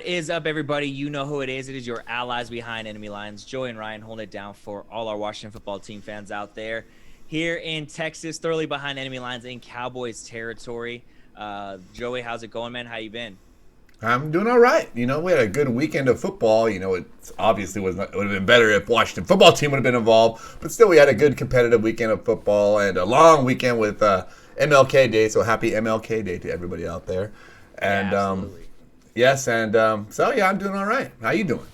is up, everybody? You know who it is. It is your allies behind enemy lines. Joey and Ryan holding it down for all our Washington football team fans out there. Here in Texas, thoroughly behind enemy lines in Cowboys territory. Joey, how's it going, man? How you been? I'm doing all right. We had a good weekend of football. It obviously it would have been better if Washington football team would have been involved, but still, we had a good competitive weekend of football and a long weekend with MLK Day. So happy MLK Day to everybody out there. And Yeah, absolutely. yes, and so yeah, I'm doing all right. How you doing?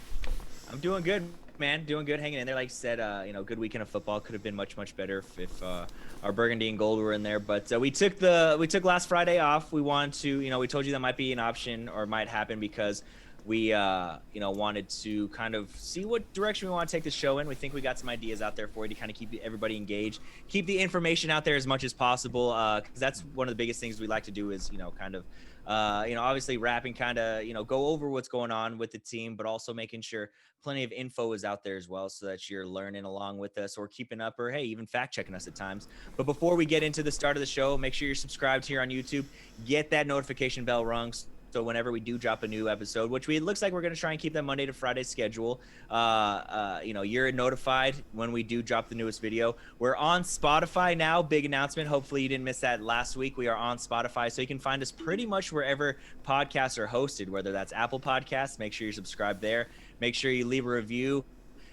I'm doing good, man. Doing good, hanging in there. Like you said, good weekend of football. Could have been much, much better if our burgundy and gold were in there. But we took last Friday off. We wanted to, we told you that might be an option or might happen because we, wanted to kind of see what direction we want to take the show in. We think we got some ideas out there for you to kind of keep everybody engaged, keep the information out there as much as possible. Because that's one of the biggest things we like to do is, kind of. Obviously rapping, kind of, go over what's going on with the team, but also making sure plenty of info is out there as well so that you're learning along with us or keeping up or, hey, even fact checking us at times. But before we get into the start of the show, make sure you're subscribed here on YouTube. Get that notification bell rung. So whenever we do drop a new episode, which it looks like we're going to try and keep that Monday to Friday schedule, you're notified when we do drop the newest video. We're on Spotify now. Big announcement. Hopefully you didn't miss that last week. We are on Spotify, so you can find us pretty much wherever podcasts are hosted, whether that's Apple Podcasts. Make sure you're subscribed there. Make sure you leave a review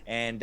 and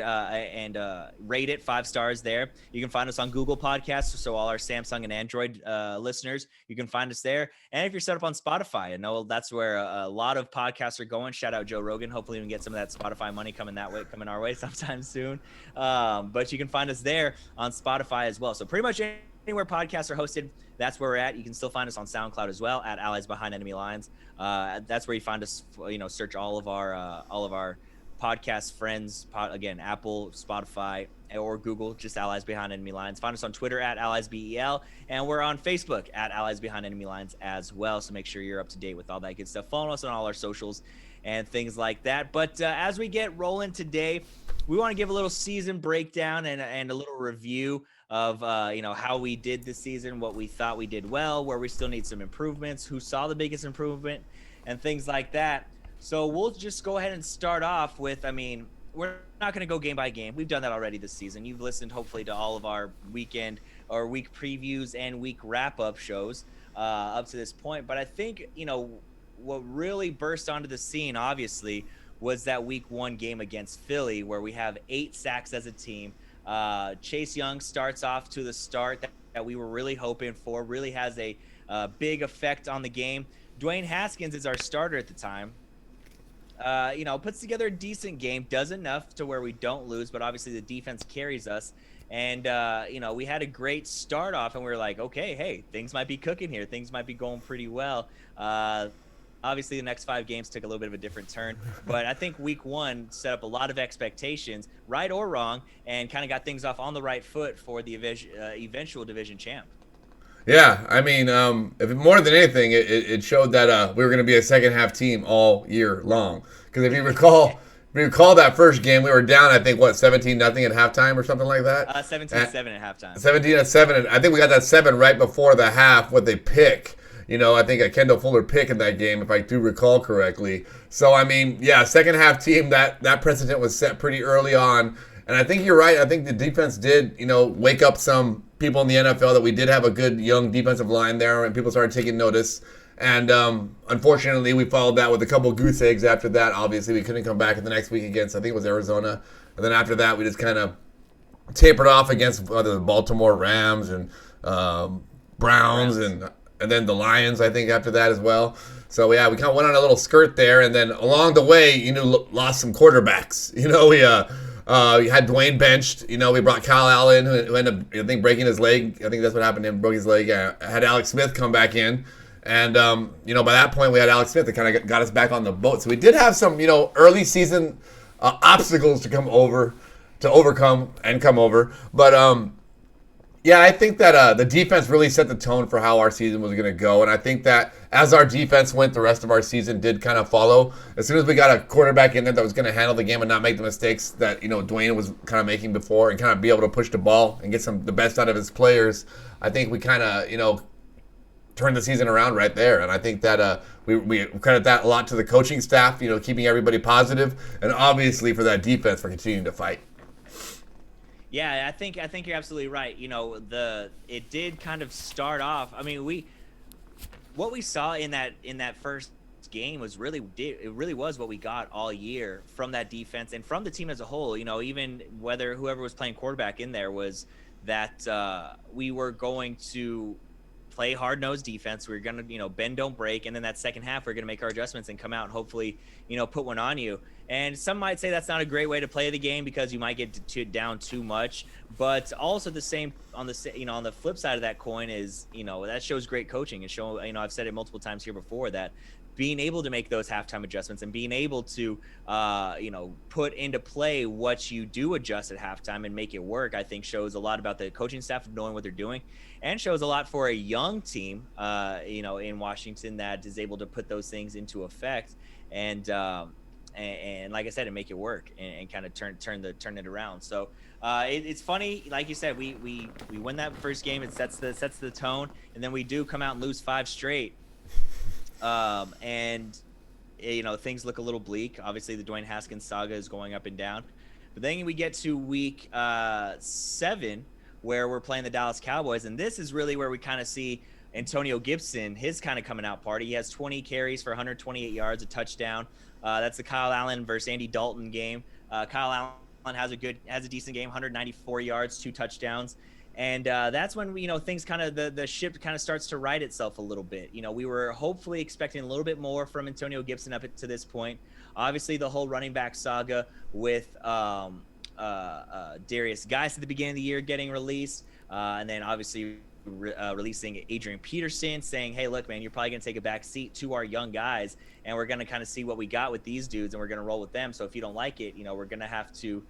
rate it 5 stars there. You can find us on Google Podcasts, so all our Samsung and Android listeners, you can find us there. And if you're set up on Spotify, I know that's where a lot of podcasts are going. Shout out Joe Rogan. Hopefully we can get some of that Spotify money coming our way sometime soon. But you can find us there on Spotify as well. So pretty much anywhere podcasts are hosted, that's where we're at. You can still find us on SoundCloud as well at Allies Behind Enemy Lines. That's where you find us. Search all of our podcast friends, again, Apple, Spotify, or Google, just Allies Behind Enemy Lines. Find us on Twitter at AlliesBEL, and we're on Facebook at Allies Behind Enemy Lines as well. So make sure you're up to date with all that good stuff. Follow us on all our socials and things like that. But as we get rolling today, we want to give a little season breakdown and a little review of how we did this season, what we thought we did well, where we still need some improvements, who saw the biggest improvement, and things like that. So we'll just go ahead and start off with, we're not going to go game by game. We've done that already this season. You've listened, hopefully, to all of our weekend or week previews and week wrap-up shows up to this point. But I think, what really burst onto the scene, obviously, was that week 1 game against Philly where we have 8 sacks as a team. Chase Young starts off to the start that we were really hoping for, really has a big effect on the game. Dwayne Haskins is our starter at the time. Puts together a decent game, does enough to where we don't lose, but obviously the defense carries us. And, we had a great start off, and we were like, okay, hey, things might be cooking here. Things might be going pretty well. Obviously, the next 5 games took a little bit of a different turn, but I think week 1 set up a lot of expectations, right or wrong, and kind of got things off on the right foot for the eventual division champ. Yeah, if more than anything, it showed that we were going to be a second half team all year long. Because if you recall that first game, we wwere down, I think, 17-0 at halftime or something like that? 17-7 at halftime. 17-7, and I think we got that 7 right before the half with a pick. I think a Kendall Fuller pick in that game, if I do recall correctly. So, second half team, that precedent was set pretty early on. And I think you're right. I think the defense did, wake up some people in the NFL that we did have a good young defensive line there, and people started taking notice. And unfortunately, we followed that with a couple goose eggs after that. Obviously, we couldn't come back in the next week against, I think it was Arizona. And then after that, we just kind of tapered off against the Baltimore Rams and Browns and then the Lions, I think, after that as well. So, yeah, we kind of went on a little skirt there. And then along the way, lost some quarterbacks. We had Dwayne benched. We brought Kyle Allen, who ended up, I think, breaking his leg. I think that's what happened to him, broke his leg. Had Alex Smith come back in. And, by that point, we had Alex Smith that kind of got us back on the boat. So we did have some, early season obstacles to overcome and come over. But, yeah, I think that the defense really set the tone for how our season was going to go. And I think that as our defense went, the rest of our season did kind of follow. As soon as we got a quarterback in there that was going to handle the game and not make the mistakes that, Dwayne was kind of making before and kind of be able to push the ball and get the best out of his players, I think we kind of, turned the season around right there. And I think that we credit that a lot to the coaching staff, keeping everybody positive, and obviously for that defense for continuing to fight. Yeah, I think you're absolutely right. It did kind of start off. I mean, what we saw in that first game it really was what we got all year from that defense and from the team as a whole. Even whether whoever was playing quarterback in there, was that we were going to play hard-nosed defense. We were going to, bend, don't break. And then that second half, we're going to make our adjustments and come out and hopefully, put one on you. And some might say that's not a great way to play the game because you might get down too much. But also the same on the flip side of that coin is, that shows great coaching and I've said it multiple times here before that being able to make those halftime adjustments and being able to, put into play what you do adjust at halftime and make it work, I think shows a lot about the coaching staff of knowing what they're doing, and shows a lot for a young team, in Washington that is able to put those things into effect and like I said, and make it work and kind of turn it around. So it's funny, like you said, we win that first game. It sets the tone, and then we do come out and lose 5 straight. And things look a little bleak. Obviously, the Dwayne Haskins saga is going up and down. But then we get to week 7, where we're playing the Dallas Cowboys, and this is really where we kind of see Antonio Gibson, his kind of coming out party. He has 20 carries for 128 yards, a touchdown. That's the Kyle Allen versus Andy Dalton game. Kyle Allen has a decent game, 194 yards, 2 touchdowns. And that's when things kind of the ship kind of starts to right itself a little bit. We were hopefully expecting a little bit more from Antonio Gibson up to this point. Obviously, the whole running back saga with Darius Geis at the beginning of the year getting released, and then obviously releasing Adrian Peterson, saying, "Hey, look, man, you're probably going to take a back seat to our young guys, and we're going to kind of see what we got with these dudes, and we're going to roll with them. So if you don't like it, we're going to have to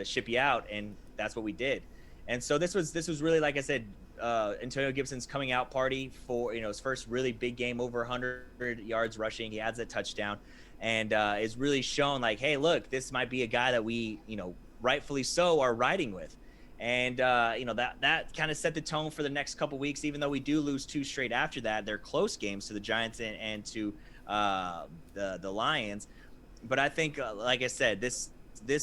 ship you out." And that's what we did. And so this was really, like I said, Antonio Gibson's coming out party for his first really big game, over 100 yards rushing. He adds a touchdown, and is really shown like, hey, look, this might be a guy that we rightfully so are riding with. And that kind of set the tone for the next couple weeks. Even though we do lose 2 straight after that, they're close games to the Giants and to the Lions. But I think, like I said, this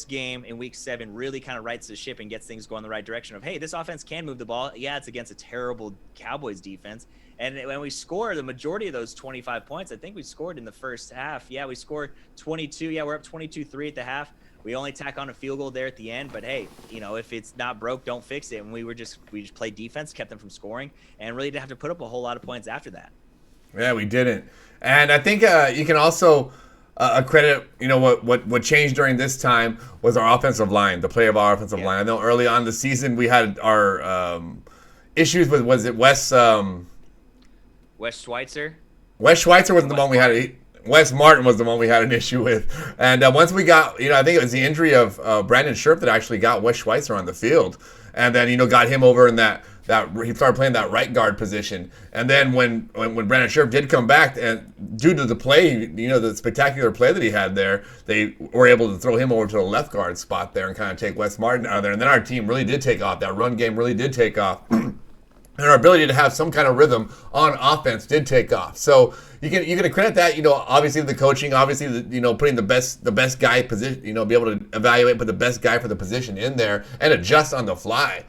game in week 7 really kind of rights the ship and gets things going the right direction of, hey, this offense can move the ball. Yeah, it's against a terrible Cowboys defense. And when we score the majority of those 25 points, I think we scored in the first half. Yeah, we scored 22. Yeah, we're up 22-3 at the half. We only tack on a field goal there at the end. But, hey, if it's not broke, don't fix it. And we just played defense, kept them from scoring, and really didn't have to put up a whole lot of points after that. Yeah, we didn't. And I think you can also credit, what changed during this time was our offensive line, the play of our offensive line. I know early on in the season we had our issues with, was it Wes Schweitzer? Wes Schweitzer was the one we had. Wes Martin was the one we had an issue with. And once we got, I think it was the injury of Brandon Scherf that actually got Wes Schweitzer on the field. And then, got him over in that he started playing that right guard position. And then when Brandon Scherf did come back, and due to the play, the spectacular play that he had there, they were able to throw him over to the left guard spot there and kind of take Wes Martin out of there. And then our team really did take off. That run game really did take off. And our ability to have some kind of rhythm on offense did take off. So you can credit that, obviously the coaching, obviously putting the best guy position, be able to evaluate, put the best guy for the position in there and adjust on the fly.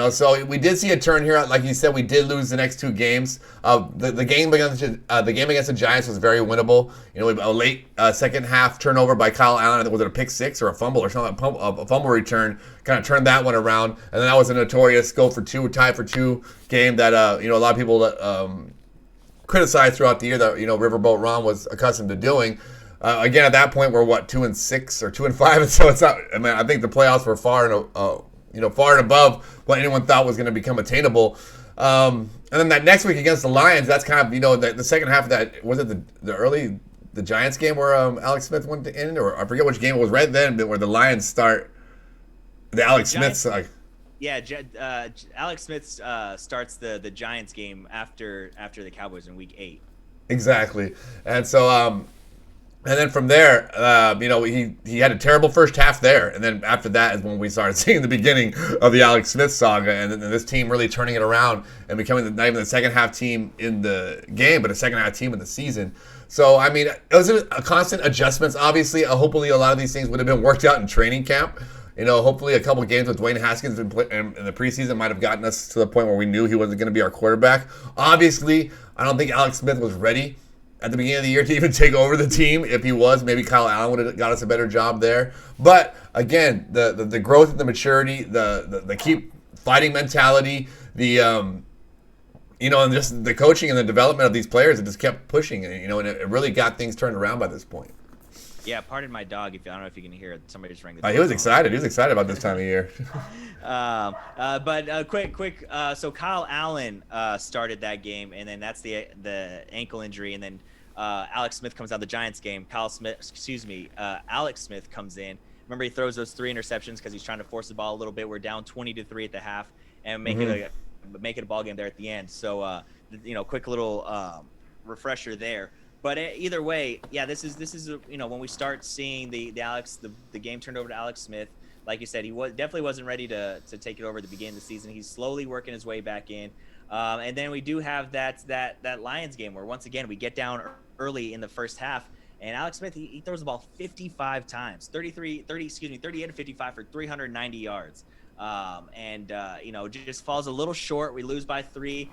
So we did see a turn here. Like you said, we did lose the next 2 games. The game against the Giants was very winnable. A late second half turnover by Kyle Allen. Was it a pick 6 or a fumble or something? A fumble return kind of turned that one around. And then that was a notorious go for 2, tie for 2 game that a lot of people criticized throughout the year that Riverboat Ron was accustomed to doing. Again, at that point, we're 2-6 or 2-5, and so it's not. I mean, I think the playoffs were far and above what anyone thought was going to become attainable. And then that next week against the Lions, that's kind of, the second half of that, was it the Giants game where Alex Smith went in, or I forget which game it was right then, where the Lions start, the Alex Smith. Yeah, Alex Smith starts the Giants game after the Cowboys in week 8. Exactly. And so, And then from there, he had a terrible first half there. And then after that is when we started seeing the beginning of the Alex Smith saga, and then this team really turning it around and becoming not even the second half team in the game, but a second half team in the season. So, I mean, it was a constant adjustments. Obviously, hopefully a lot of these things would have been worked out in training camp. Hopefully a couple games with Dwayne Haskins in the preseason might have gotten us to the point where we knew he wasn't going to be our quarterback. Obviously, I don't think Alex Smith was ready at the beginning of the year to even take over the team. If he was, maybe Kyle Allen would have got us a better job there. But again, the growth and the maturity, the keep fighting mentality, and just the coaching and the development of these players, it just kept pushing, and it really got things turned around by this point. Yeah, pardon my dog. I don't know if you can hear it. Somebody just rang the He was excited. He was excited about this time of year. But quick. So Kyle Allen started that game, and then that's the ankle injury, and then Alex Smith comes out of the Giants game. Alex Smith comes in. Remember, he throws those 3 interceptions because he's trying to force the ball a little bit. We're down 20-3 at the half, and make it a ball game there at the end. So quick little refresher there. But either way, yeah, this is when we start seeing the game turned over to Alex Smith. Like you said, he definitely wasn't ready to take it over at the beginning of the season. He's slowly working his way back in. And then we do have that Lions game where once again we get down early in the first half, and Alex Smith he throws the ball 55 times, 38 to 55 for 390 yards. Just falls a little short. We lose by 3.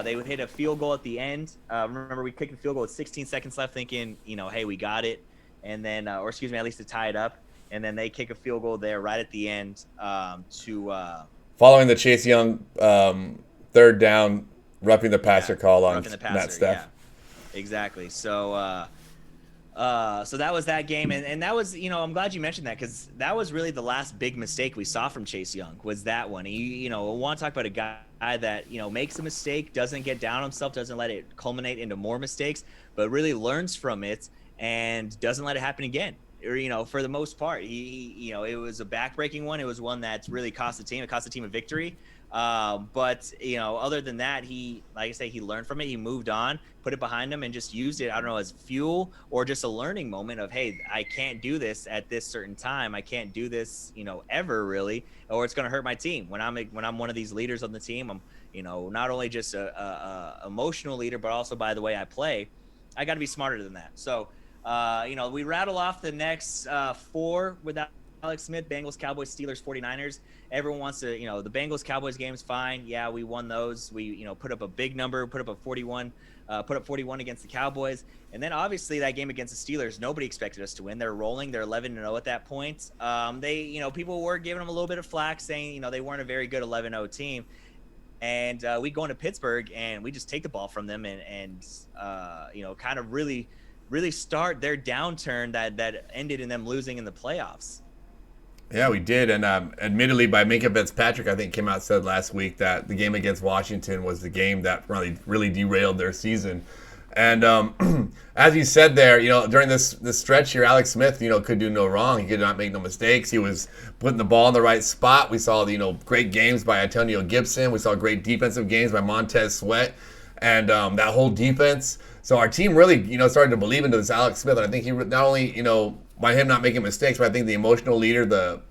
They would hit a field goal at the end. Remember, we kicked a field goal with 16 seconds left, thinking, hey, we got it. And then, at least to tie it up. And then they kick a field goal there right at the end following the Chase Young third down, roughing the passer call on Matt Steff. Yeah, exactly. So that was that game, and that was, I'm glad you mentioned that, because that was really the last big mistake we saw from Chase Young, was that one. I want to talk about a guy that makes a mistake, doesn't get down on himself, doesn't let it culminate into more mistakes, but really learns from it and doesn't let it happen again. Or for the most part, it was a backbreaking one. It was one that's really cost the team a victory. But other than that, he learned from it. He moved on, put it behind him, and just used it, I don't know, as fuel or just a learning moment of, hey, I can't do this at this certain time. I can't do this, ever really, or it's going to hurt my team. When I'm one of these leaders on the team, I'm, not only just a emotional leader, but also by the way I play, I got to be smarter than that. So, we rattle off the next 4 without Alex Smith: Bengals, Cowboys, Steelers, 49ers. Everyone wants to, the Bengals Cowboys game is fine. Yeah, we won those. We, put up a big number, put up 41 against the Cowboys. And then obviously that game against the Steelers, nobody expected us to win. They're rolling. They're 11-0 at that point. People were giving them a little bit of flack, saying, they weren't a very good 11-0 team. And we go into Pittsburgh and we just take the ball from them and kind of really start their downturn that ended in them losing in the playoffs. Yeah, we did. And admittedly, by Minka Fitzpatrick, I think came out and said last week that the game against Washington was the game that really derailed their season. And as you said there, during this stretch here, Alex Smith, could do no wrong. He could not make no mistakes. He was putting the ball in the right spot. We saw great games by Antonio Gibson. We saw great defensive games by Montez Sweat and that whole defense. So our team really, started to believe into this Alex Smith. And I think he not only, by him not making mistakes, but I think the emotional leader, but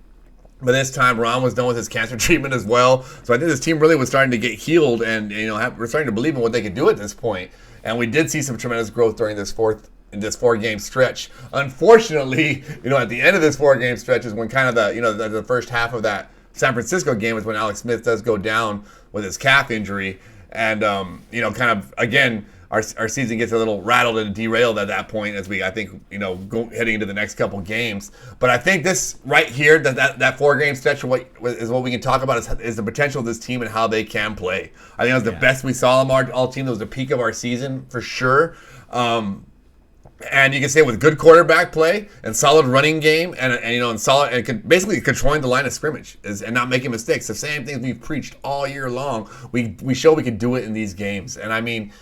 this time Ron was done with his cancer treatment as well. So I think this team really was starting to get healed and, we're starting to believe in what they could do at this point. And we did see some tremendous growth during this 4-game stretch. Unfortunately, at the end of this 4-game stretch is when kind of the first half of that San Francisco game is when Alex Smith does go down with his calf injury. And, kind of, again, our season gets a little rattled and derailed at that point as we, I think, go heading into the next couple games. But I think this right here, that 4-game stretch is what we can talk about is the potential of this team and how they can play. I think it was the best we saw them all team. That was the peak of our season for sure. And you can say with good quarterback play and solid running game and solid and basically controlling the line of scrimmage and not making mistakes. The same things we've preached all year long. We show we could do it in these games. And I mean,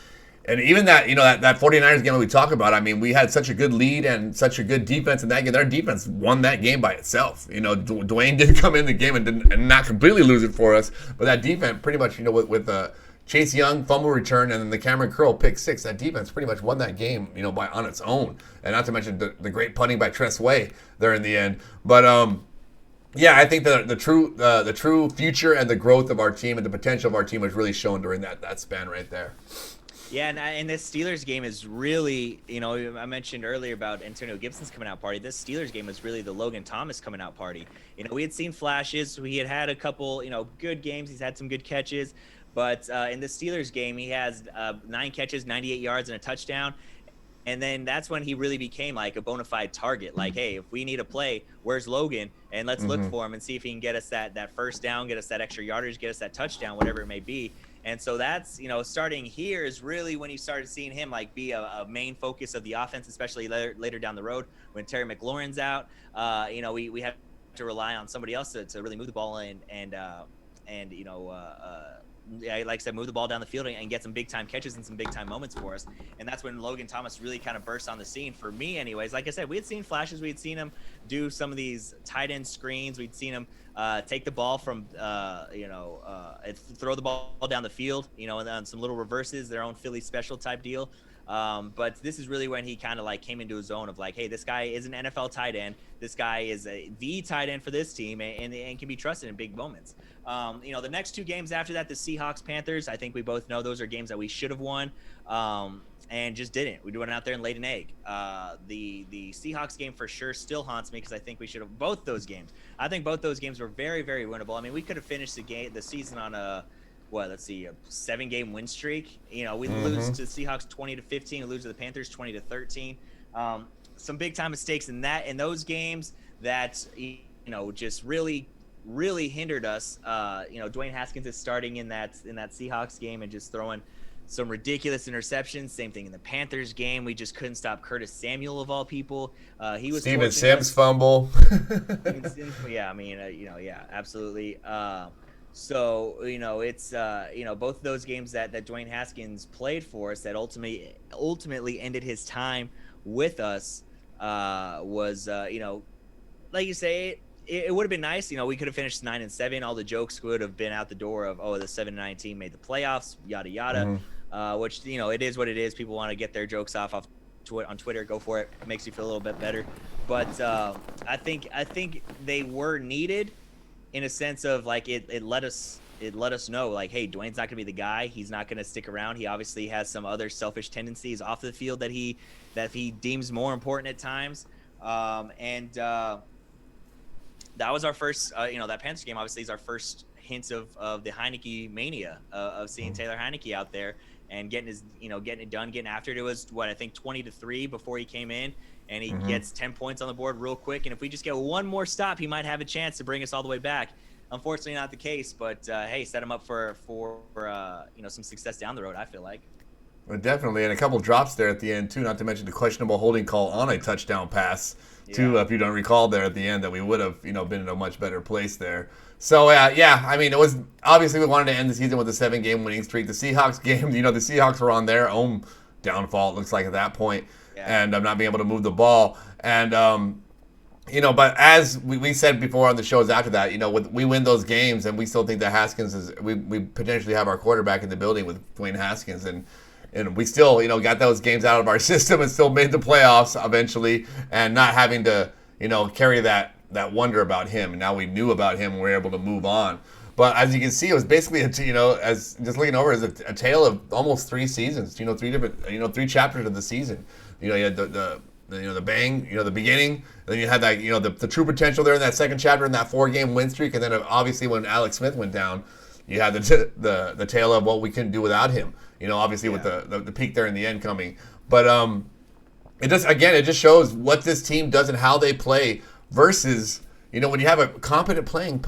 and even that, that 49ers game that we talk about, I mean, we had such a good lead and such a good defense in that game. Their defense won that game by itself. Dwayne did come in the game and not completely lose it for us, but that defense pretty much, with Chase Young fumble return, and then the Cameron Curl pick six. That defense pretty much won that game, by on its own, and not to mention the great punting by Tress Way there in the end. But yeah, I think the true future and the growth of our team and the potential of our team was really shown during that span right there. Yeah, and this Steelers game is really, I mentioned earlier about Antonio Gibson's coming out party. This Steelers game was really the Logan Thomas coming out party. We had seen flashes. We had a couple, good games. He's had some good catches. But in the Steelers game, he has 9 catches, 98 yards, and a touchdown. And then that's when he really became like a bona fide target. Like, hey, if we need a play, where's Logan? And let's look for him and see if he can get us that first down, get us that extra yardage, get us that touchdown, whatever it may be. And so that's, starting here is really when you started seeing him like be a main focus of the offense, especially later down the road when Terry McLaurin's out. We have to rely on somebody else to really move the ball like I said, move the ball down the field and get some big-time catches and some big-time moments for us. And that's when Logan Thomas really kind of burst on the scene for me anyways. Like I said, we had seen flashes. We had seen him do some of these tight end screens. We'd seen him take the ball from, throw the ball down the field, and then some little reverses, their own Philly special type deal. But this is really when he kind of like came into his zone of like, hey, this guy is an NFL tight end. This guy is the tight end for this team and can be trusted in big moments. The next 2 games after that, the Seahawks, Panthers, I think we both know those are games that we should have won and just didn't. We went out there and laid an egg. The Seahawks game for sure still haunts me because I think we should have both those games. I think both those games were very, very winnable. I mean, we could have finished the season on a 7-game win streak. We lose to the Seahawks 20-15, we lose to the Panthers 20-13. Some big time mistakes in those games that just really hindered us. Dwayne Haskins is starting in that Seahawks game and just throwing some ridiculous interceptions. Same thing in the Panthers game. We just couldn't stop Curtis Samuel of all people. He was Steven Sims fumble. Yeah, absolutely. So, it's, both of those games that Dwayne Haskins played for us that ultimately ended his time with us was, like you say, it would have been nice. We could have finished 9-7. All the jokes would have been out the door of, the 7-9 team made the playoffs, yada, yada, which, it is what it is. People want to get their jokes off on Twitter. Go for it. It makes you feel a little bit better. But I think they were needed. In a sense of like it let us know like, hey, Dwayne's not gonna be the guy. He's not gonna stick around. He obviously has some other selfish tendencies off the field that he deems more important at times. That was our first. That Panthers game obviously is our first hint of the Heineke mania of seeing Taylor Heineke out there and getting it done, getting after it. It was I think 20-3 before he came in. And he gets 10 points on the board real quick. And if we just get one more stop, he might have a chance to bring us all the way back. Unfortunately, not the case. But, hey, set him up for some success down the road, I feel like. Well, definitely. And a couple drops there at the end, too, not to mention the questionable holding call on a touchdown pass, too, if you don't recall there at the end, that we would have, been in a much better place there. So, it was obviously we wanted to end the season with a 7-game winning streak. The Seahawks game, the Seahawks were on their own downfall, it looks like, at that point. And not being able to move the ball. And, but as we said before on the shows after that, we win those games and we still think that Haskins we potentially have our quarterback in the building with Dwayne Haskins. And we still, got those games out of our system and still made the playoffs eventually and not having to, carry that wonder about him. And now we knew about him and we're able to move on. But as you can see, it was basically, as just looking over, is a tale of almost 3 seasons, 3 different, 3 chapters of the season. You had the bang, the beginning. Then you had that, the true potential there in that second chapter in that 4-game win streak. And then obviously when Alex Smith went down, you had the tale of what we couldn't do without him. Obviously with the peak there in the end coming. But it just shows what this team does and how they play versus, when you have a competent playing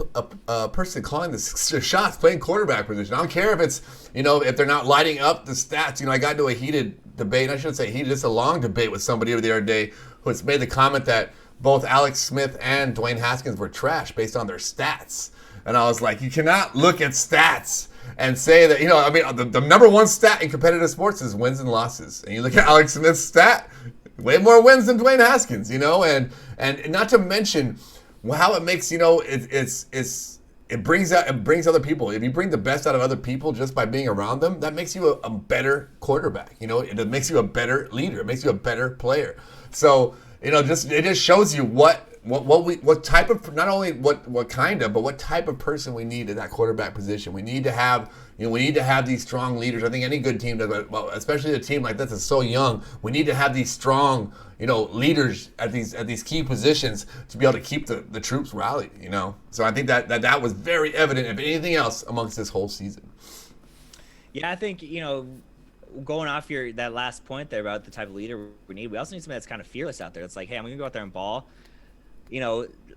person calling the shots, playing quarterback position. I don't care if it's, if they're not lighting up the stats. I got into a heated debate. I shouldn't say heated, just a long debate with somebody over the other day who has made the comment that both Alex Smith and Dwayne Haskins were trash based on their stats. And I was like, you cannot look at stats and say that, the number one stat in competitive sports is wins and losses. And you look at Alex Smith's stat, way more wins than Dwayne Haskins, and not to mention how it makes, it brings other people. If you bring the best out of other people just by being around them, that makes you a better quarterback. It makes you a better leader. It makes you a better player. So it just shows you what type of, not only what kind of, but what type of person we need at that quarterback position. We need to have these strong leaders. I think any good team does, well, especially a team like this that's so young. We need to have these strong, leaders at these key positions to be able to keep the troops rallied. So I think that was very evident, if anything else, amongst this whole season. Yeah, I think going off that last point there about the type of leader we need, we also need somebody that's kind of fearless out there. It's like, hey, I'm gonna go out there and ball.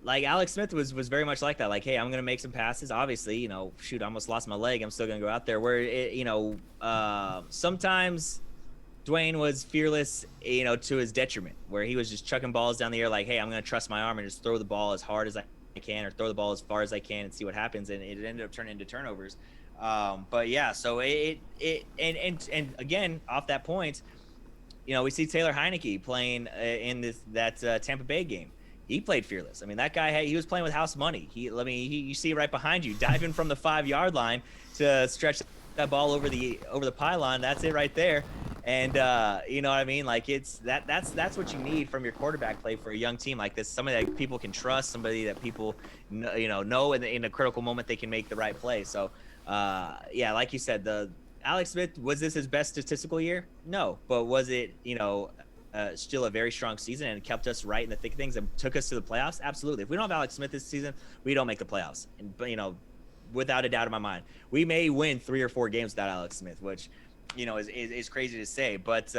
Like Alex Smith was very much like that. Like, hey, I'm going to make some passes. Obviously, shoot, I almost lost my leg. I'm still going to go out there. Where, sometimes Dwayne was fearless, to his detriment, where he was just chucking balls down the air like, hey, I'm going to trust my arm and just throw the ball as hard as I can, or throw the ball as far as I can and see what happens. And it ended up turning into turnovers. But yeah, so and again, off that point, we see Taylor Heineke playing in that Tampa Bay game. He played fearless. I mean, that guy, he was playing with house money. You see right behind you, diving from the 5-yard line to stretch that ball over the pylon. That's it right there. And you know what I mean? Like, that's what you need from your quarterback play for a young team like this. Somebody that people can trust, somebody that people know in a critical moment they can make the right play. So yeah, like you said, Alex Smith, was this his best statistical year? No, but was it still a very strong season and kept us right in the thick of things and took us to the playoffs? Absolutely. If we don't have Alex Smith this season, we don't make the playoffs. And without a doubt in my mind, we may win 3 or 4 games without Alex Smith, which is crazy to say. But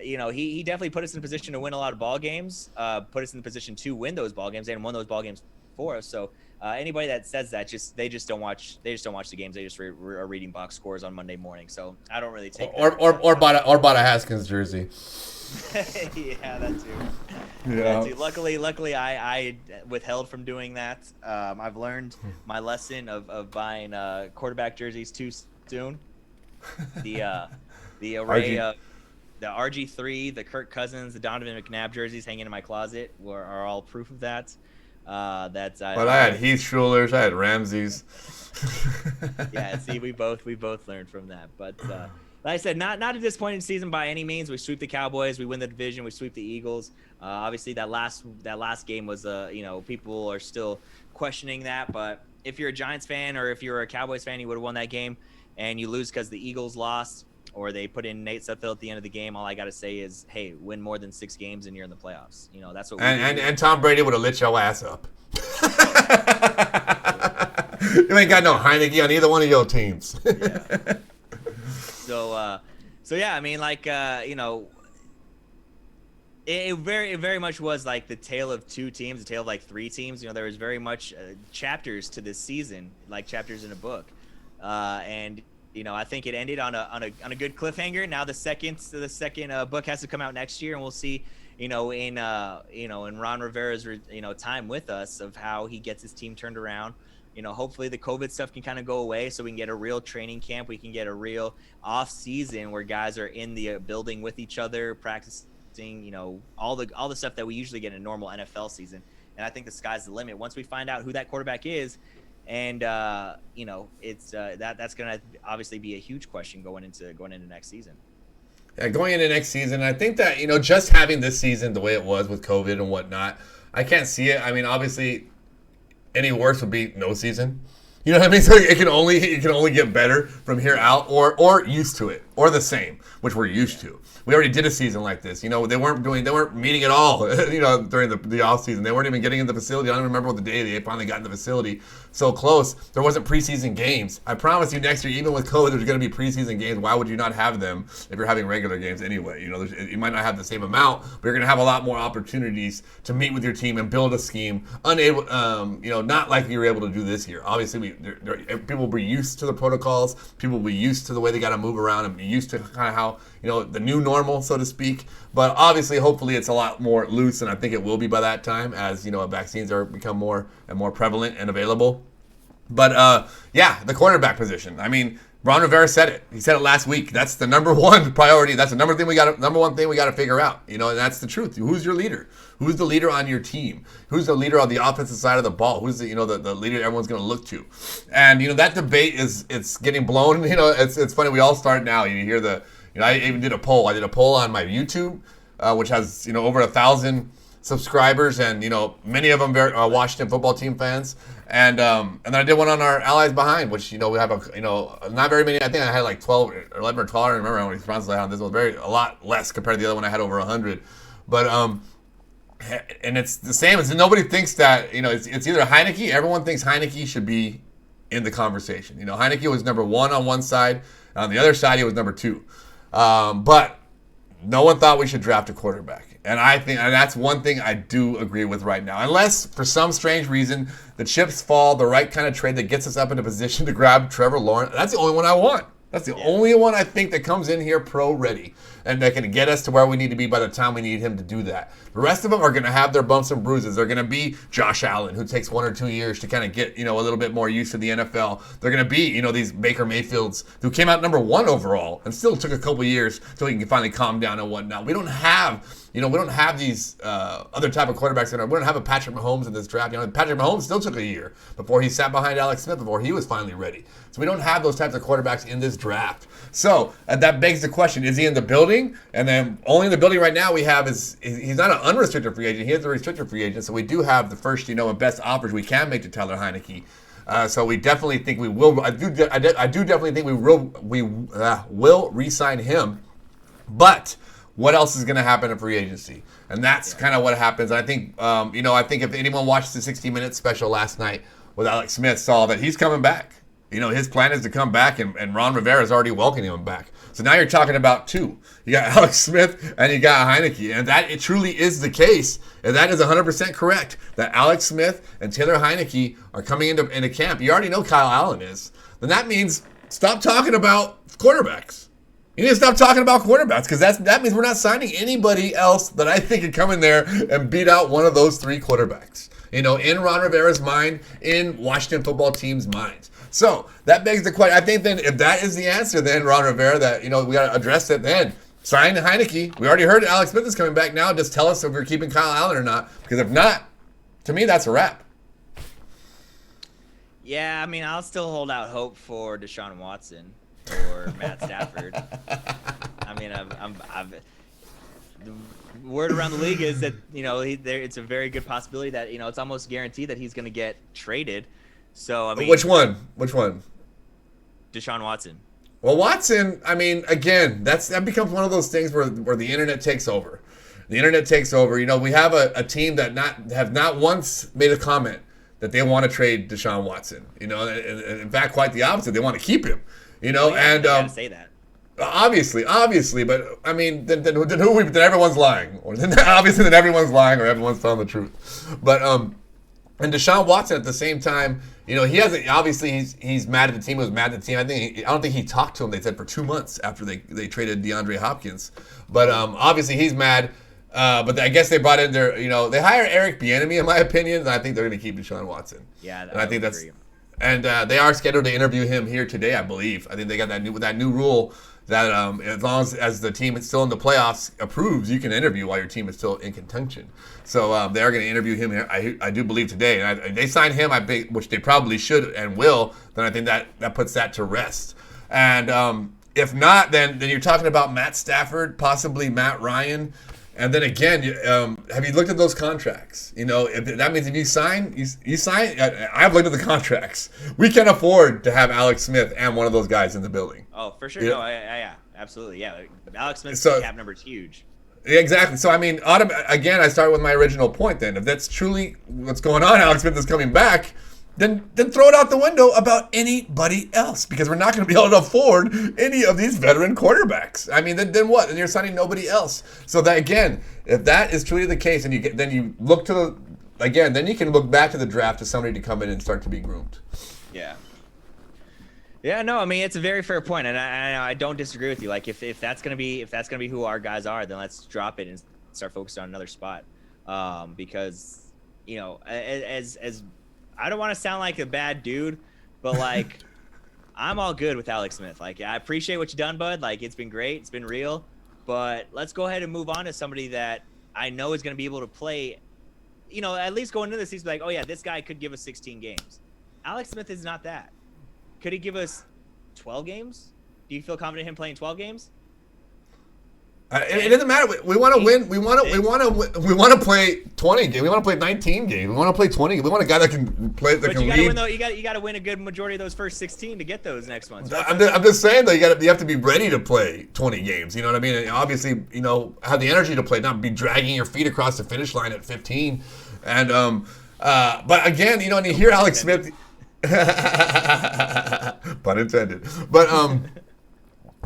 he definitely put us in a position to win a lot of ball games, put us in the position to win those ball games and won those ball games for us. So anybody that says that they just don't watch the games. They just are reading box scores on Monday morning. So I don't really take or bought a Haskins jersey. Yeah, that too. Yeah. That too. Luckily, I withheld from doing that. I've learned my lesson of buying quarterback jerseys too soon. The array of the RG3, the Kirk Cousins, the Donovan McNabb jerseys hanging in my closet are all proof of that. I had Heath Schulers, I had Ramsey's. Yeah, see, we both learned from that. But like I said, not a disappointing season by any means. We sweep the Cowboys, we win the division, we sweep the Eagles. Obviously, that last game was people are still questioning that. But if you're a Giants fan or if you're a Cowboys fan, you would have won that game, and you lose because the Eagles lost or they put in Nate Sudfeld at the end of the game. All I got to say is, hey, win more than 6 games and you're in the playoffs. That's what. And Tom Brady would have lit your ass up. You ain't got no Heineke on either one of your teams. Yeah. So yeah, I mean, like it very much was like the tale of 2 teams, the tale of like 3 teams. There was very much chapters to this season, like chapters in a book, and I think it ended on a good cliffhanger. Now the second book has to come out next year, and we'll see in Ron Rivera's time with us of how he gets his team turned around. Hopefully the COVID stuff can kind of go away so we can get a real training camp. We can get a real off season where guys are in the building with each other, practicing, all the stuff that we usually get in a normal NFL season. And I think the sky's the limit. Once we find out who that quarterback is, and it's that's going to obviously be a huge question going into next season. Yeah, going into next season, I think that, just having this season the way it was with COVID and whatnot, I can't see it. I mean, obviously, any worse would be no season. You know what I mean? So it can only get better from here out, or used to it, or the same, which we're used to. We already did a season like this. They weren't meeting at all. During the off season, they weren't even getting in the facility. I don't even remember what the day they finally got in the facility. So close. There wasn't preseason games. I promise you, next year, even with COVID, there's going to be preseason games. Why would you not have them if you're having regular games anyway? You might not have the same amount, but you're going to have a lot more opportunities to meet with your team and build a scheme. Not like you were able to do this year. Obviously, people will be used to the protocols. People will be used to the way they got to move around and be used to kind of how the new normal, so to speak. But obviously, hopefully, it's a lot more loose, and I think it will be by that time as vaccines are become more and more prevalent and available. But yeah, the quarterback position. I mean, Ron Rivera said it. He said it last week. That's the number one priority. That's the number one thing we got to figure out. You know, and that's the truth. Who's your leader? Who's the leader on your team? Who's the leader on the offensive side of the ball? Who's the the leader everyone's going to look to? And that debate it's getting blown. It's funny. We all start now. You hear I even did a poll. I did a poll on my YouTube, which has over 1,000 subscribers, and many of them are Washington football team fans. And then I did one on our Allies Behind, which we have not very many. I think I had like 12 or 11 or 12. I don't remember how many responses I had on this one. A lot less compared to the other one I had over 100. But and it's the same as nobody thinks that it's either Heineke. Everyone thinks Heineke should be in the conversation. Heineke was number one on one side, on the other side he was number two. But no one thought we should draft a quarterback. And I think that's one thing I do agree with right now. Unless, for some strange reason, the chips fall, the right kind of trade that gets us up in a position to grab Trevor Lawrence. That's the only one I want. That's the only one I think that comes in here pro-ready and that can get us to where we need to be by the time we need him to do that. The rest of them are going to have their bumps and bruises. They're going to be Josh Allen, who takes 1 or 2 years to kind of get, a little bit more used to the NFL. They're going to be, these Baker Mayfields who came out number 1 overall and still took a couple years until he can finally calm down and whatnot. We don't have these other type of quarterbacks. We don't have a Patrick Mahomes in this draft. Patrick Mahomes still took a year before he sat behind Alex Smith before he was finally ready. So we don't have those types of quarterbacks in this draft. So that begs the question: is he in the building? And then only in the building right now we have he's not an unrestricted free agent. He is a restricted free agent. So we do have the first and best offers we can make to Tyler Heineke. So we definitely think we will. I do definitely think we will re-sign him. But what else is going to happen in free agency? And that's kind of what happens. I think, I think if anyone watched the 60 Minutes special last night with Alex Smith, saw that he's coming back. His plan is to come back, and Ron Rivera is already welcoming him back. So now you're talking about 2. You got Alex Smith and you got Heineke. And that it truly is the case. And that is 100% correct. That Alex Smith and Taylor Heineke are coming into camp. You already know Kyle Allen is. Then that means stop talking about quarterbacks. You need to stop talking about quarterbacks because that means we're not signing anybody else that I think could come in there and beat out one of those 3 quarterbacks. In Ron Rivera's mind, in Washington football team's minds. So that begs the question. I think then if that is the answer, then Ron Rivera, that we got to address it. Then sign Heineke. We already heard Alex Smith is coming back now. Just tell us if we're keeping Kyle Allen or not. Because if not, to me that's a wrap. Yeah, I mean, I'll still hold out hope for Deshaun Watson or Matt Stafford. I mean, the word around the league is that it's a very good possibility that it's almost guaranteed that he's going to get traded. So I mean, which one? Deshaun Watson. Well, Watson. I mean, again, that becomes one of those things where the internet takes over. The internet takes over. We have a team that have not once made a comment that they want to trade Deshaun Watson. And in fact, quite the opposite. They want to keep him. And say that. Obviously, but I mean, then everyone's lying, or then everyone's lying, or everyone's telling the truth. But and Deshaun Watson at the same time, he hasn't. Obviously, he's mad at the team. He was mad at the team. I don't think he talked to him. They said for 2 months after they traded DeAndre Hopkins. But obviously he's mad. But I guess they brought in they hired Eric Bieniemy in my opinion, and I think they're going to keep Deshaun Watson. Yeah, and I think that's. And they are scheduled to interview him here today, I believe. I think they got that new rule that as long as the team is still in the playoffs approves, you can interview while your team is still in contention. So they are going to interview him here, I do believe, today. And they sign him, I think, which they probably should and will. Then I think that puts that to rest. And if not, then you're talking about Matt Stafford, possibly Matt Ryan. And then again, have you looked at those contracts? That means if you sign, you sign. I've looked at the contracts. We can afford to have Alex Smith and one of those guys in the building. Oh, for sure. Yeah. No, yeah, absolutely. Yeah, Alex Smith's cap number is huge. Exactly. So I mean, again, I start with my original point. Then, if that's truly what's going on, Alex Smith is coming back. Then throw it out the window about anybody else, because we're not going to be able to afford any of these veteran quarterbacks. I mean, then what? Then you're signing nobody else. So that again, if that is truly the case, and then you look to then you can look back to the draft to somebody to come in and start to be groomed. Yeah. Yeah, no, I mean it's a very fair point, and I don't disagree with you. Like if that's gonna be who our guys are, then let's drop it and start focusing on another spot, because as I don't want to sound like a bad dude, but like I'm all good with Alex Smith. Like, I appreciate what you done, bud. Like, it's been great. It's been real. But let's go ahead and move on to somebody that I know is going to be able to play, at least going into the season, like, oh, yeah, this guy could give us 16 games. Alex Smith is not that. Could he give us 12 games? Do you feel confident in him playing 12 games? It doesn't matter. We want to win. We want to play 20 games. We want to play 19 games. We want to play 20 games. We want a guy that can play. That can lead. Win, you got to win a good majority of those first 16 to get those next ones. Right? I'm just saying though, you have to be ready to play 20 games. You know what I mean? And obviously, have the energy to play, not be dragging your feet across the finish line at 15. And but again, and you hear Alex Smith. Pun intended.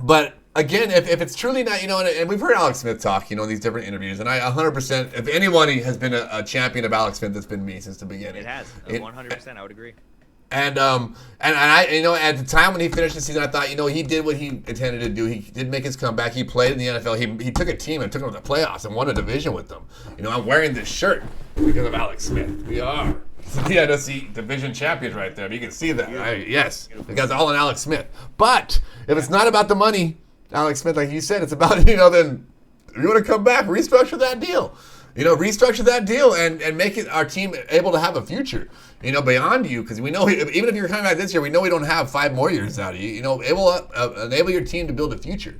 But again, if it's truly not, and we've heard Alex Smith talk, in these different interviews, and I 100%, if anybody has been a champion of Alex Smith, it's been me since the beginning. It has, 100%. I would agree. And I, at the time when he finished the season, I thought, he did what he intended to do. He did make his comeback. He played in the NFL. He took a team and took them to the playoffs and won a division with them. I'm wearing this shirt because of Alex Smith. We are the NFC division champions right there. You can see that. Yes, because all in Alex Smith. But if it's not about the money, Alex Smith, like you said, it's about, then you want to come back, restructure that deal. Restructure that deal and make it our team able to have a future, beyond you. Because we know, even if you're coming back this year, we know we don't have 5 more years out of you. Enable your team to build a future,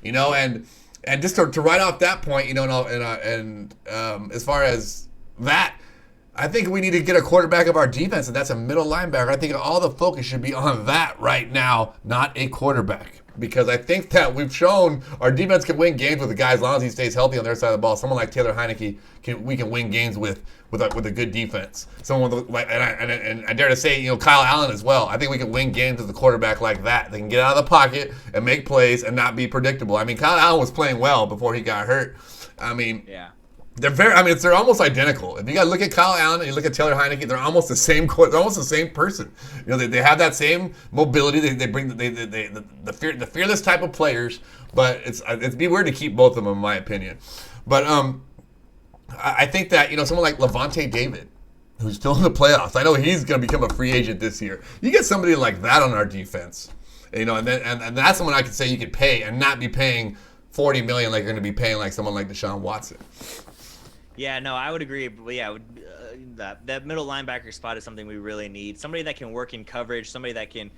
and just to right off that point, as far as that, I think we need to get a quarterback of our defense, and that's a middle linebacker. I think all the focus should be on that right now, not a quarterback. Because I think that we've shown our defense can win games with a guy as long as he stays healthy on their side of the ball. Someone like Taylor Heineke, we can win games with a good defense. Someone like, and I dare to say, Kyle Allen as well. I think we can win games with a quarterback like that. They can get out of the pocket and make plays and not be predictable. I mean, Kyle Allen was playing well before he got hurt. I mean, yeah. They're almost identical. If you guys look at Kyle Allen and you look at Taylor Heineke, they're almost the same. They're almost the same person. They have that same mobility. They bring the fearless type of players. But it'd be weird to keep both of them, in my opinion. But I think that someone like Levante David, who's still in the playoffs. I know he's going to become a free agent this year. You get somebody like that on our defense, and that's someone I could say you could pay and not be paying $40 million like you're going to be paying like someone like Deshaun Watson. Yeah, no, I would agree. But yeah, that middle linebacker spot is something we really need. Somebody that can work in coverage, somebody that can,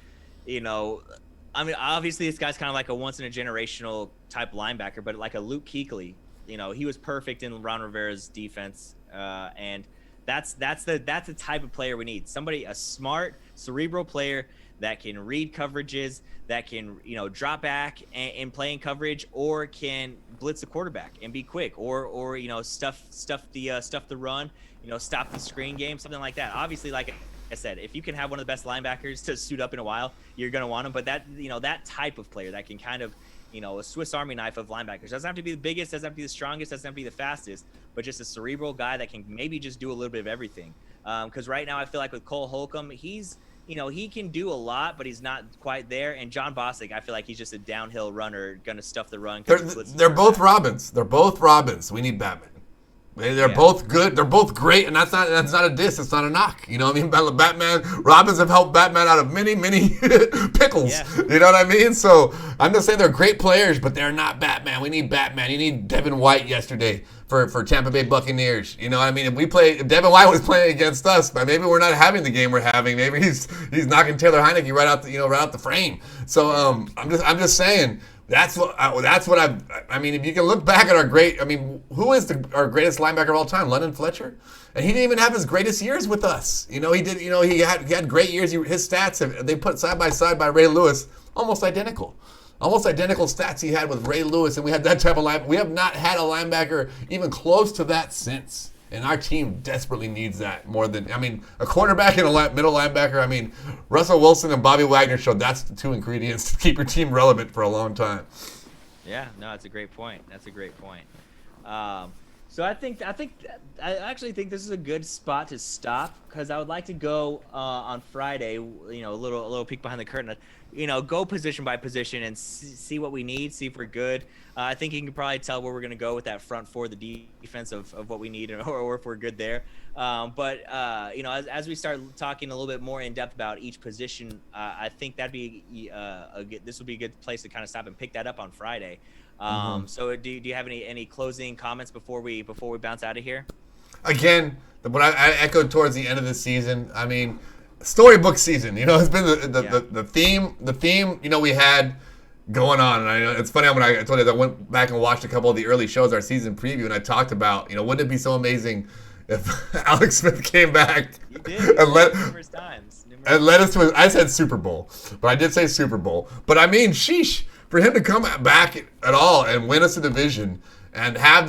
obviously this guy's kind of like a once-in-a-generational type linebacker, but like a Luke Kuechly, he was perfect in Ron Rivera's defense, and that's the type of player we need. Somebody, a smart, cerebral player that can read coverages, that can drop back and play in coverage, or can blitz the quarterback and be quick, or stuff the run, stop the screen game, something like that. Obviously, like I said, if you can have one of the best linebackers to suit up in a while, you're gonna want him. But that type of player that can kind of a Swiss Army knife of linebackers, doesn't have to be the biggest, doesn't have to be the strongest, doesn't have to be the fastest, but just a cerebral guy that can maybe just do a little bit of everything. Because right now I feel like with Cole Holcomb, he's he can do a lot, but he's not quite there. And John Bostic, I feel like he's just a downhill runner, gonna stuff the run. They're both Robins. They're both Robins. We need Batman. They're both good. They're both great, and that's not a diss. It's not a knock. You know what I mean? Batman, Robins have helped Batman out of many pickles. Yeah. You know what I mean? So I'm just saying they're great players, but they're not Batman. We need Batman. You need Devin White yesterday for Tampa Bay Buccaneers. You know what I mean? If Devin White was playing against us, but maybe we're not having the game we're having. Maybe he's knocking Taylor Heineke right out the frame. So I'm just saying. That's what I mean. If you can look back at who is our greatest linebacker of all time? London Fletcher, and he didn't even have his greatest years with us. He did. He had great years. His stats they put side by side by Ray Lewis, almost identical stats he had with Ray Lewis, and we had that type of line. We have not had a linebacker even close to that since. And our team desperately needs that more than, a quarterback and a middle linebacker. Russell Wilson and Bobby Wagner showed that's the 2 ingredients to keep your team relevant for a long time. Yeah, no, that's a great point. So I actually think this is a good spot to stop because I would like to go on Friday. A little peek behind the curtain. Go position by position and see what we need. See if we're good. I think you can probably tell where we're gonna go with that front four, the defense of what we need, or if we're good there. As we start talking a little bit more in depth about each position, I think that'd be this would be a good place to kind of stop and pick that up on Friday. So do you have any closing comments before we bounce out of here? Again, what I echoed towards the end of the season. I mean, storybook season. It's been the theme. The theme. We had going on. And I know it's funny when I told you that I went back and watched a couple of the early shows, our season preview, and I talked about, wouldn't it be so amazing if Alex Smith came back and led us to I said Super Bowl, but I did say Super Bowl. But I mean, sheesh, for him to come back at all and win us a division and have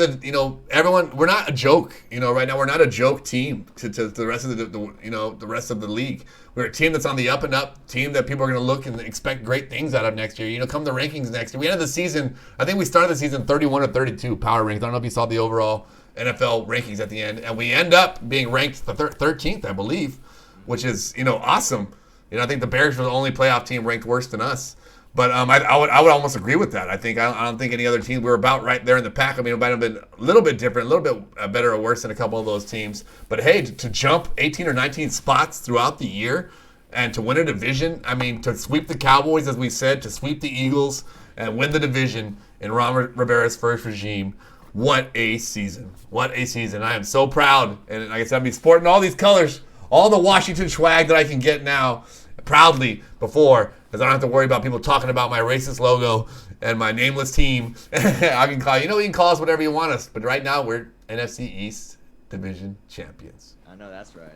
everyone, we're not a joke, right now we're not a joke team to the rest of the rest of the league. We're a team that's on the up and up, team that people are going to look and expect great things out of next year. Come the rankings next year. We ended the season, I think we started the season 31 or 32 power rankings. I don't know if you saw the overall NFL rankings at the end, and we end up being ranked the 13th, I believe, which is, awesome. I think the Bears were the only playoff team ranked worse than us. But I would almost agree with that. I don't think any other team, we were about right there in the pack. I mean, it might have been a little bit different, a little bit better or worse than a couple of those teams. But hey, to jump 18 or 19 spots throughout the year and to win a division, I mean, to sweep the Cowboys, as we said, to sweep the Eagles and win the division in Ron Rivera's first regime. What a season. What a season. I am so proud. And like I said, I'll be sporting all these colors, all the Washington swag that I can get now proudly before, because I don't have to worry about people talking about my racist logo and my nameless team. I can call you can call us whatever you want us, but right now we're NFC East Division champions. I know that's right.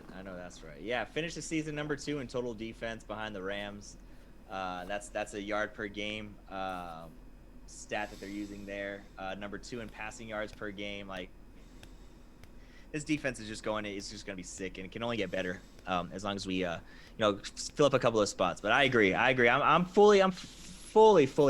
Yeah, finished the season number 2 in total defense behind the Rams. That's a yard per game stat that they're using there. Number 2 in passing yards per game. Like, this defense is just going to be sick, and it can only get better as long as we fill up a couple of spots. But I agree. I'm fully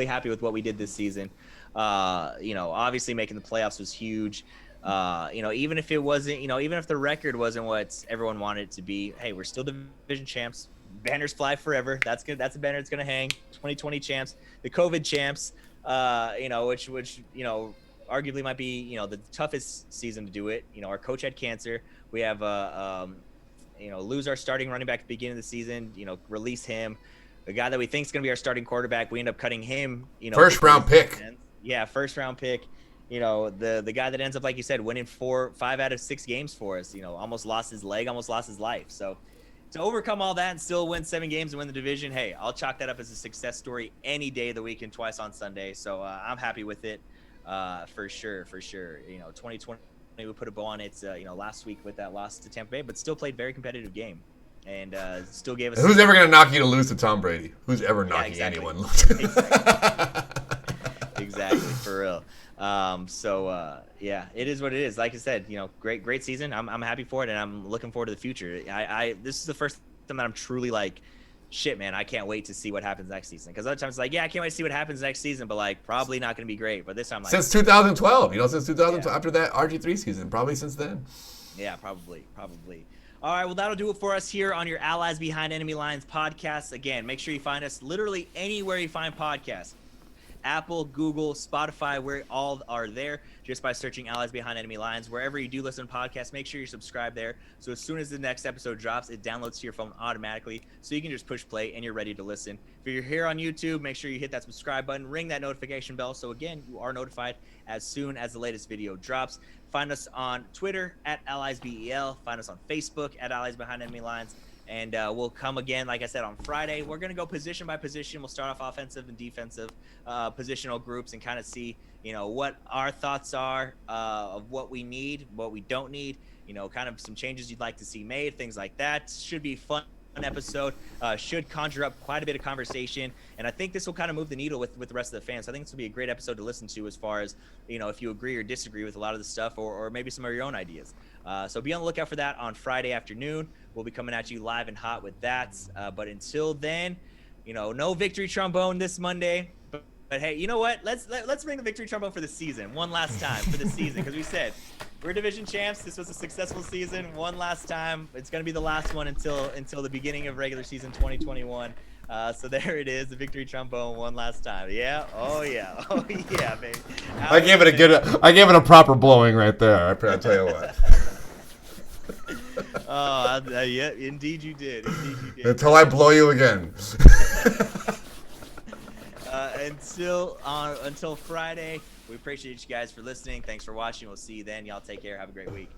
happy with what we did this season. Obviously making the playoffs was huge. Even if it wasn't, even if the record wasn't what everyone wanted it to be, hey, we're still division champs. Banners fly forever. That's good. That's a banner that's gonna hang. 2020 champs, the COVID champs. Which arguably might be the toughest season to do it. Our coach had cancer. We have lose our starting running back at the beginning of the season. Release him. The guy that we think is going to be our starting quarterback, we end up cutting him. First round pick. Yeah, first round pick. The guy that ends up, like you said, winning 5 out of 6 games for us. Almost lost his leg, almost lost his life. So to overcome all that and still win 7 games and win the division, hey, I'll chalk that up as a success story any day of the week and twice on Sunday. So I'm happy with it, for sure. 2020. We put a bow on it, last week with that loss to Tampa Bay, but still played very competitive game, and still gave us. Who's ever going to knock you to lose to Tom Brady? Who's ever knocking anyone? Exactly, for real. It is what it is. Like I said, great season. I'm happy for it, and I'm looking forward to the future. This is the first time that I'm truly like, shit, man, I can't wait to see what happens next season. Because other times it's like, yeah, I can't wait to see what happens next season, but like probably not going to be great. But this time, like, since 2012, since 2012, after that RG3 season, probably since then. Yeah, probably. All right, well, that'll do it for us here on your Allies Behind Enemy Lines podcast. Again, make sure you find us literally anywhere you find podcasts. Apple, Google, Spotify, we all are there just by searching Allies Behind Enemy Lines. Wherever you do listen to podcasts, make sure you subscribe there. So as soon as the next episode drops, it downloads to your phone automatically. So you can just push play and you're ready to listen. If you're here on YouTube, make sure you hit that subscribe button, ring that notification bell. So again, you are notified as soon as the latest video drops. Find us on Twitter at AlliesBEL. Find us on Facebook at Allies Behind Enemy Lines. And we'll come again, like I said, on Friday. We're going to go position by position. We'll start off offensive and defensive positional groups and kind of see, what our thoughts are of what we need, what we don't need, kind of some changes you'd like to see made, things like that. Should be fun episode, should conjure up quite a bit of conversation, and I think this will kind of move the needle with the rest of the fans. So I think this will be a great episode to listen to as far as if you agree or disagree with a lot of the stuff, or maybe some of your own ideas. So be on the lookout for that on Friday afternoon. We'll be coming at you live and hot with that, but until then, no victory trombone this Monday, hey, you know what? Let's ring the victory trombone for the season one last time for the season, because we said we're division champs. This was a successful season. One last time. It's gonna be the last one until the beginning of regular season 2021. So there it is, the victory trombone one last time. Yeah. Oh yeah. Oh yeah, baby. I gave it a proper blowing right there. I tell you what. Oh yeah, indeed you did. Indeed you did. Until I blow you again. Until Friday, we appreciate you guys for listening. Thanks for watching. We'll see you then. Y'all take care. Have a great week.